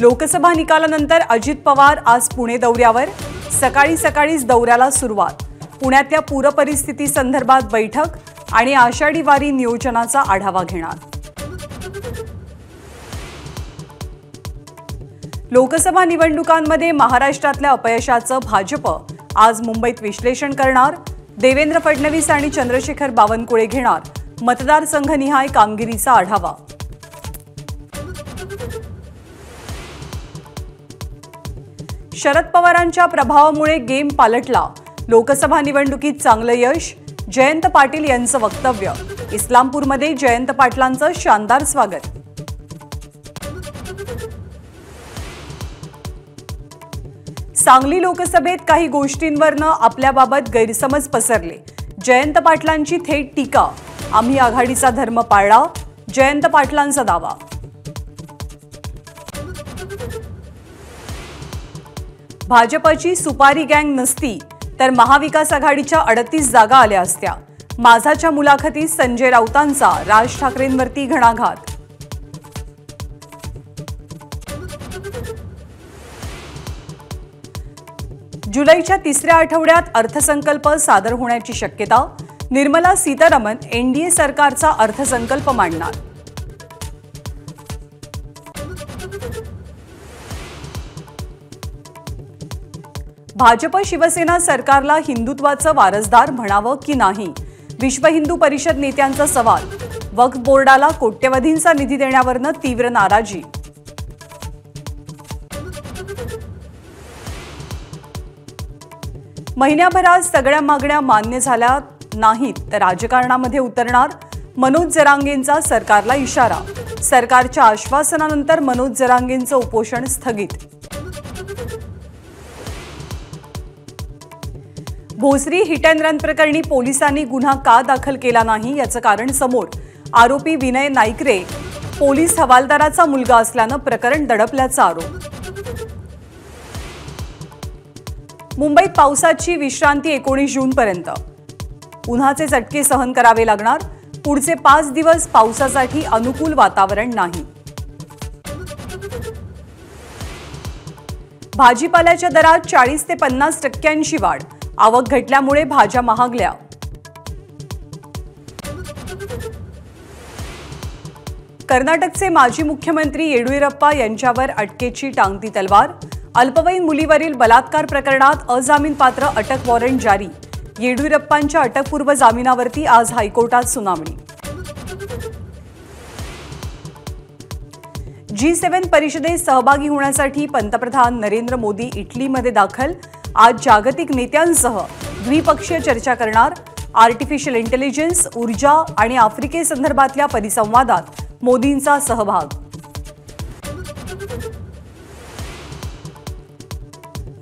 लोकसभा निकालानंतर अजित पवार आज पुणे दौऱ्यावर। सकाळीच दौऱ्याला सुरुवात। पुण्यातल्या पूरपरिस्थिती संदर्भात बैठक आणि आषाढी वारी नियोजनाचा आढावा घेणार। लोकसभा निवडणुकांमध्ये महाराष्ट्रातल्या अपयशाचं भाजप आज मुंबईत विश्लेषण करणार। देवेंद्र फडणवीस आणि चंद्रशेखर बावनकुळे घेणार मतदारसंघनिहाय कामगिरीचा आढावा। शरद पवारांच्या प्रभावामुळे गेम पालटला। लोकसभा निवडणुकीत चांगलं यश। जयंत पाटील यांचं वक्तव्य। इस्लामपूरमध्ये जयंत पाटलांचं शानदार स्वागत। सांगली लोकसभेत काही गोष्टींवरनं आपल्याबाबत गैरसमज पसरले। जयंत पाटलांची थेट टीका। आम्ही आघाडीचा धर्म पाळला। जयंत पाटलांचा दावा। भाजपची सुपारी गँग नसती तर महाविकास आघाडीच्या 38 जागा आल्या असत्या। माझाच्या मुलाखतीत संजय राऊतांचा राज ठाकरेंवरती घणाघात। जुलैच्या तिसऱ्या आठवड्यात अर्थसंकल्प सादर होण्याची शक्यता। निर्मला सीतारामन एनडीए सरकारचा अर्थसंकल्प मांडणार। भाजप शिवसेना सरकारला हिंदुत्वाचं वारसदार म्हणावं की नाही, विश्व हिंदू परिषद नेत्यांचा सवाल। वक्फ बोर्डाला कोट्यवधींचा निधी देण्यावरनं तीव्र नाराजी। महिन्याभरात सगळ्या मागण्या मान्य झाल्या नाहीत तर राजकारणामध्ये उतरणार। मनोज जरांगेंचा सरकारला इशारा। सरकारच्या आश्वासनानंतर मनोज जरांगेंचं उपोषण स्थगित। भोसरी हिट अँड रन प्रकरणी पोलिसांनी गुन्हा का दाखल केला नाही याचं कारण समोर। आरोपी विनय नाईकरे पोलीस हवालदाराचा मुलगा असल्यानं प्रकरण दडपल्याचा आरोप। मुंबईत पावसाची विश्रांती 19 जूनपर्यंत। उन्हाचे चटके सहन करावे लागणार। पुढचे 5 दिवस पावसासाठी अनुकूल वातावरण नाही। भाजीपाल्याच्या दरात 40 ते 50% वाढ। आवक घटल्यामुळे भाज्या महागल्या। कर्नाटकचे माजी मुख्यमंत्री येडियुरप्पा यांच्यावर अटकेची टांगती तलवार। अल्पवयीन मुलीवरील बलात्कार प्रकरणात अजामीनपात्र अटक वॉरंट जारी। येडियुरप्पांच्या अटकपूर्व जामिनावरती आज हायकोर्टात सुनावणी। G7 परिषदेत सहभागी होण्यासाठी पंतप्रधान नरेंद्र मोदी इटलीमध्ये दाखल। आज जागतिक नेत्यांसह द्विपक्षीय चर्चा करणार। आर्टिफिशियल इंटेलिजन्स, ऊर्जा आणि आफ्रिकेसंदर्भातल्या परिसंवादात मोदींचा सहभाग।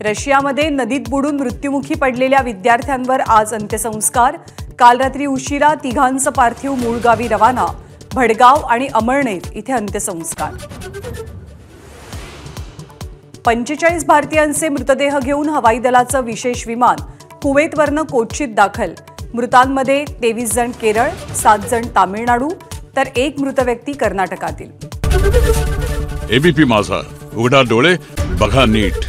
रशियामध्ये नदीत बुडून मृत्युमुखी पडलेल्या विद्यार्थ्यांवर आज अंत्यसंस्कार। काल रात्री उशिरा तिघांचं पार्थिव मूळ गावी रवाना। भडगाव आणि अमळनेर इथे अंत्यसंस्कार। 45 भारतीयांचे मृतदेह घेऊन हवाई दलाचं विशेष विमान कुवेतवरनं कोच्चीत दाखल। मृतांमध्ये 23 जण केरळ, 7 जण तामिळनाडू तर 1 मृत व्यक्ती कर्नाटकातील। एबीपी माझा, उघडा डोळे बघा नीट।